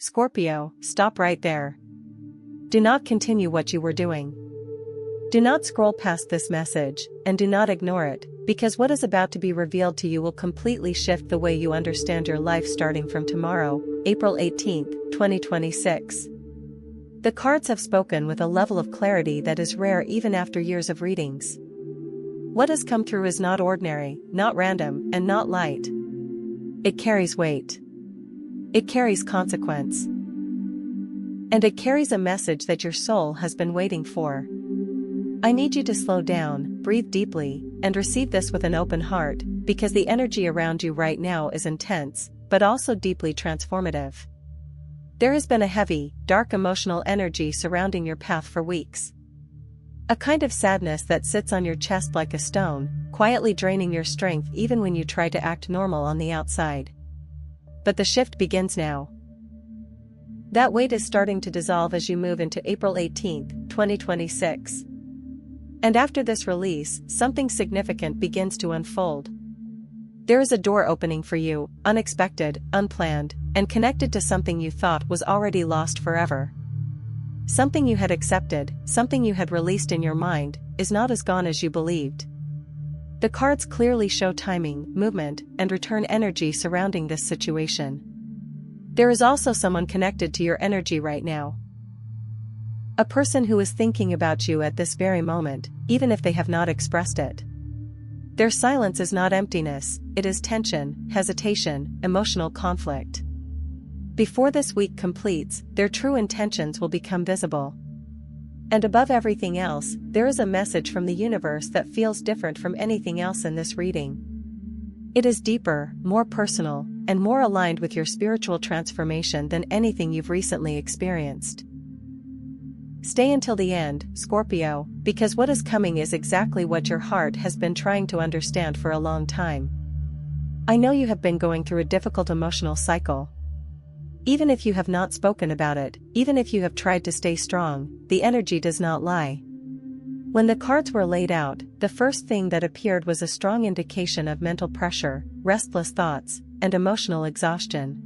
Scorpio, stop right there. Do not continue what you were doing. Do not scroll past this message, and do not ignore it, because what is about to be revealed to you will completely shift the way you understand your life starting from tomorrow, April 18, 2026. The cards have spoken with a level of clarity that is rare even after years of readings. What has come through is not ordinary, not random, and not light. It carries weight. It carries consequence. And it carries a message that your soul has been waiting for. I need you to slow down, breathe deeply, and receive this with an open heart, because the energy around you right now is intense, but also deeply transformative. There has been a heavy, dark emotional energy surrounding your path for weeks. A kind of sadness that sits on your chest like a stone, quietly draining your strength even when you try to act normal on the outside. But the shift begins now. That weight is starting to dissolve as you move into April 18, 2026. And after this release, something significant begins to unfold. There is a door opening for you, unexpected, unplanned, and connected to something you thought was already lost forever. Something you had accepted, something you had released in your mind, is not as gone as you believed. The cards clearly show timing, movement, and return energy surrounding this situation. There is also someone connected to your energy right now. A person who is thinking about you at this very moment, even if they have not expressed it. Their silence is not emptiness, it is tension, hesitation, emotional conflict. Before this week completes, their true intentions will become visible. And above everything else, there is a message from the universe that feels different from anything else in this reading. It is deeper, more personal, and more aligned with your spiritual transformation than anything you've recently experienced. Stay until the end, Scorpio, because what is coming is exactly what your heart has been trying to understand for a long time. I know you have been going through a difficult emotional cycle. Even if you have not spoken about it, even if you have tried to stay strong, the energy does not lie. When the cards were laid out, the first thing that appeared was a strong indication of mental pressure, restless thoughts, and emotional exhaustion.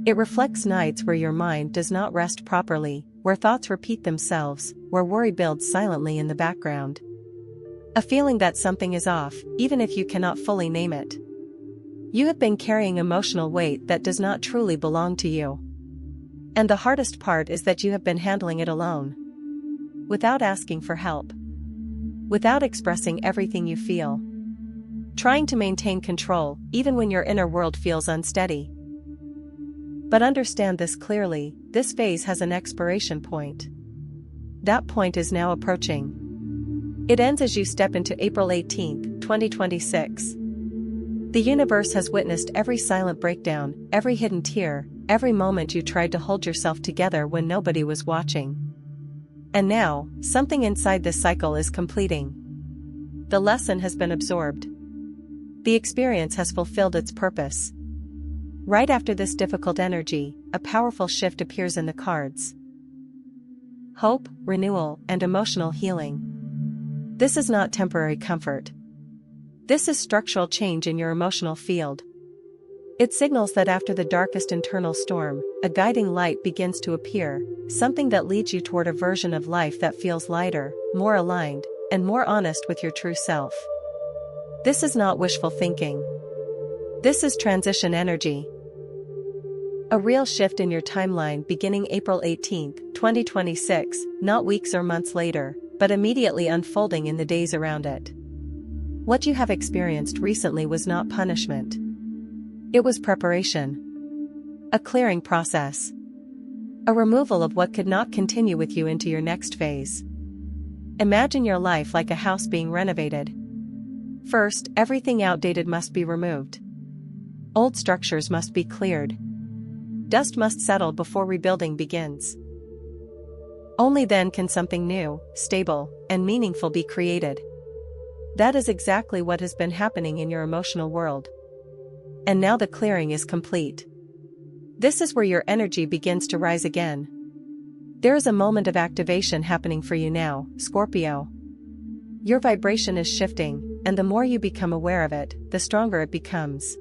It reflects nights where your mind does not rest properly, where thoughts repeat themselves, where worry builds silently in the background. A feeling that something is off, even if you cannot fully name it. You have been carrying emotional weight that does not truly belong to you. And the hardest part is that you have been handling it alone. Without asking for help. Without expressing everything you feel. Trying to maintain control, even when your inner world feels unsteady. But understand this clearly, this phase has an expiration point. That point is now approaching. It ends as you step into April 18, 2026. The universe has witnessed every silent breakdown, every hidden tear, every moment you tried to hold yourself together when nobody was watching. And now, something inside this cycle is completing. The lesson has been absorbed. The experience has fulfilled its purpose. Right after this difficult energy, a powerful shift appears in the cards. Hope, renewal, and emotional healing. This is not temporary comfort. This is structural change in your emotional field. It signals that after the darkest internal storm, a guiding light begins to appear, something that leads you toward a version of life that feels lighter, more aligned, and more honest with your true self. This is not wishful thinking. This is transition energy. A real shift in your timeline beginning April 18, 2026, not weeks or months later, but immediately unfolding in the days around it. What you have experienced recently was not punishment. It was preparation. A clearing process. A removal of what could not continue with you into your next phase. Imagine your life like a house being renovated. First, everything outdated must be removed. Old structures must be cleared. Dust must settle before rebuilding begins. Only then can something new, stable, and meaningful be created. That is exactly what has been happening in your emotional world. And now the clearing is complete. This is where your energy begins to rise again. There is a moment of activation happening for you now, Scorpio. Your vibration is shifting, and the more you become aware of it, the stronger it becomes.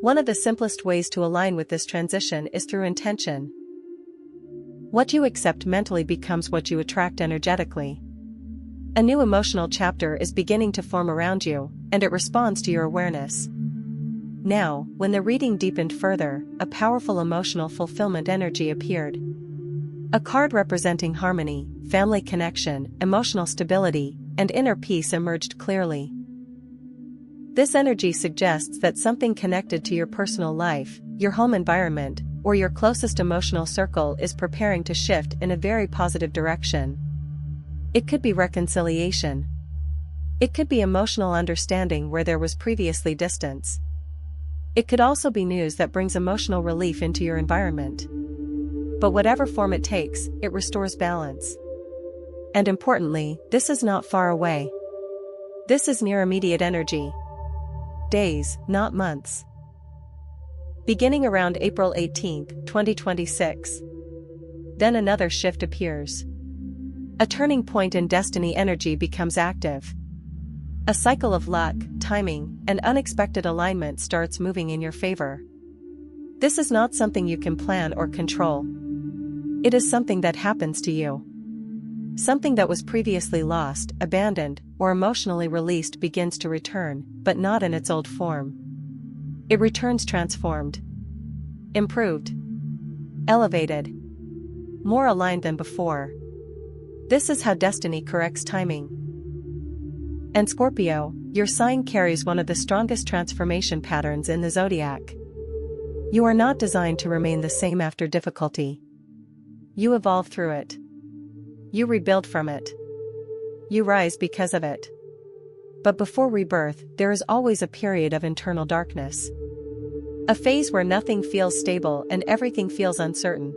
One of the simplest ways to align with this transition is through intention. What you accept mentally becomes what you attract energetically. A new emotional chapter is beginning to form around you, and it responds to your awareness. Now, when the reading deepened further, a powerful emotional fulfillment energy appeared. A card representing harmony, family connection, emotional stability, and inner peace emerged clearly. This energy suggests that something connected to your personal life, your home environment, or your closest emotional circle is preparing to shift in a very positive direction. It could be reconciliation. It could be emotional understanding where there was previously distance. It could also be news that brings emotional relief into your environment. But whatever form it takes, it restores balance. And importantly, this is not far away. This is near immediate energy. Days, not months. Beginning around April 18, 2026. Then another shift appears. A turning point in destiny energy becomes active. A cycle of luck, timing, and unexpected alignment starts moving in your favor. This is not something you can plan or control. It is something that happens to you. Something that was previously lost, abandoned, or emotionally released begins to return, but not in its old form. It returns transformed, improved, elevated, more aligned than before. This is how destiny corrects timing. And Scorpio, your sign carries one of the strongest transformation patterns in the zodiac. You are not designed to remain the same after difficulty. You evolve through it. You rebuild from it. You rise because of it. But before rebirth, there is always a period of internal darkness. A phase where nothing feels stable and everything feels uncertain.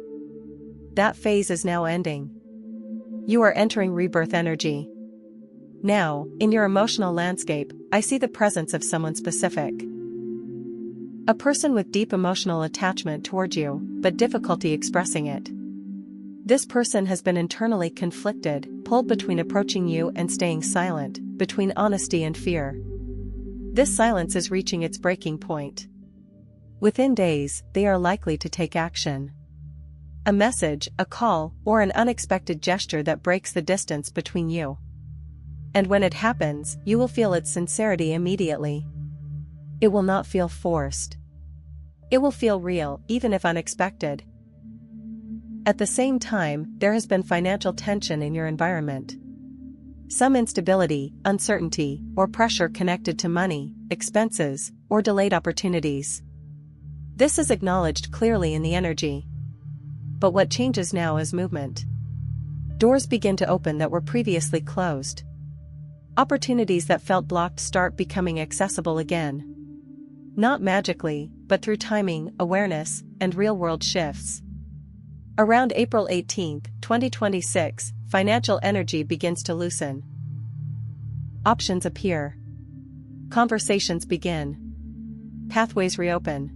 That phase is now ending. You are entering rebirth energy. Now, in your emotional landscape, I see the presence of someone specific. A person with deep emotional attachment toward you, but difficulty expressing it. This person has been internally conflicted, pulled between approaching you and staying silent, between honesty and fear. This silence is reaching its breaking point. Within days, they are likely to take action. A message, a call, or an unexpected gesture that breaks the distance between you. And when it happens, you will feel its sincerity immediately. It will not feel forced. It will feel real, even if unexpected. At the same time, there has been financial tension in your environment. Some instability, uncertainty, or pressure connected to money, expenses, or delayed opportunities. This is acknowledged clearly in the energy. But what changes now is movement. Doors begin to open that were previously closed. Opportunities that felt blocked start becoming accessible again. Not magically, but through timing, awareness, and real-world shifts. Around April 18, 2026, financial energy begins to loosen. Options appear. Conversations begin. Pathways reopen.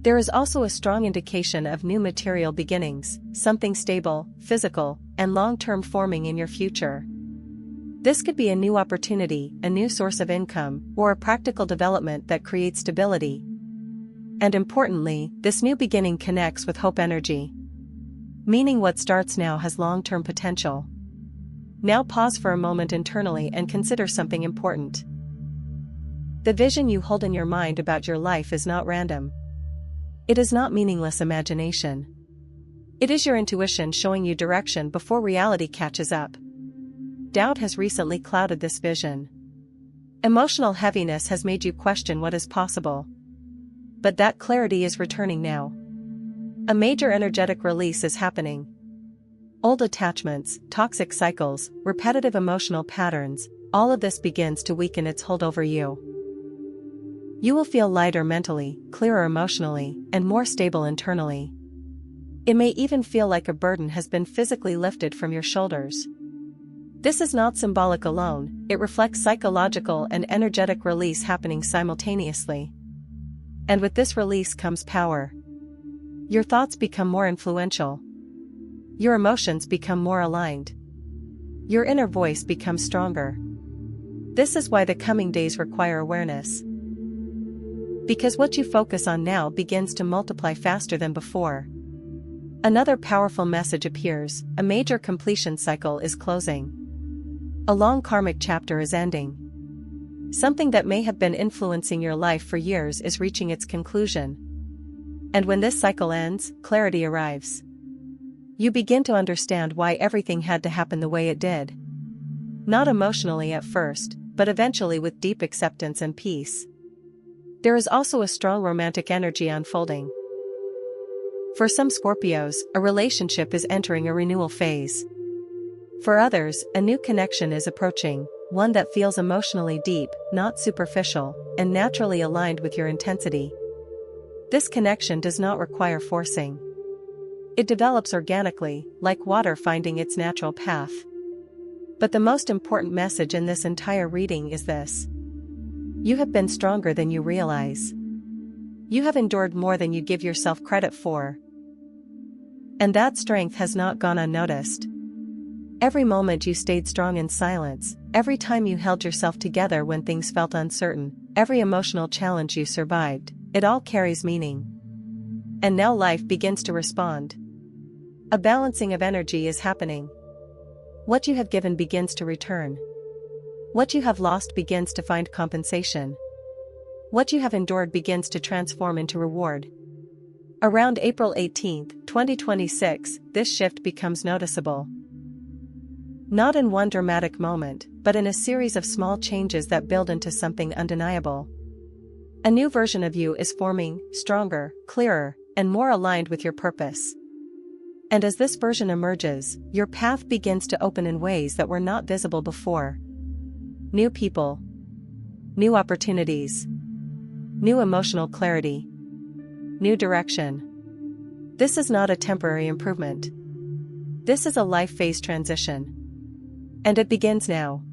There is also a strong indication of new material beginnings, something stable, physical, and long-term forming in your future. This could be a new opportunity, a new source of income, or a practical development that creates stability. And importantly, this new beginning connects with hope energy. Meaning what starts now has long-term potential. Now pause for a moment internally and consider something important. The vision you hold in your mind about your life is not random. It is not meaningless imagination. It is your intuition showing you direction before reality catches up. Doubt has recently clouded this vision. Emotional heaviness has made you question what is possible. But that clarity is returning now. A major energetic release is happening. Old attachments, toxic cycles, repetitive emotional patterns, all of this begins to weaken its hold over you. You will feel lighter mentally, clearer emotionally, and more stable internally. It may even feel like a burden has been physically lifted from your shoulders. This is not symbolic alone, it reflects psychological and energetic release happening simultaneously. And with this release comes power. Your thoughts become more influential. Your emotions become more aligned. Your inner voice becomes stronger. This is why the coming days require awareness. Because what you focus on now begins to multiply faster than before. Another powerful message appears: a major completion cycle is closing. A long karmic chapter is ending. Something that may have been influencing your life for years is reaching its conclusion. And when this cycle ends, clarity arrives. You begin to understand why everything had to happen the way it did. Not emotionally at first, but eventually with deep acceptance and peace. There is also a strong romantic energy unfolding. For some Scorpios, a relationship is entering a renewal phase. For others, a new connection is approaching, one that feels emotionally deep, not superficial, and naturally aligned with your intensity. This connection does not require forcing. It develops organically, like water finding its natural path. But the most important message in this entire reading is this: you have been stronger than you realize. You have endured more than you give yourself credit for. And that strength has not gone unnoticed. Every moment you stayed strong in silence, every time you held yourself together when things felt uncertain, every emotional challenge you survived, it all carries meaning. And now life begins to respond. A balancing of energy is happening. What you have given begins to return. What you have lost begins to find compensation. What you have endured begins to transform into reward. Around April 18, 2026, this shift becomes noticeable. Not in one dramatic moment, but in a series of small changes that build into something undeniable. A new version of you is forming, stronger, clearer, and more aligned with your purpose. And as this version emerges, your path begins to open in ways that were not visible before. New people. New opportunities. New emotional clarity. New direction. This is not a temporary improvement. This is a life phase transition. And it begins now.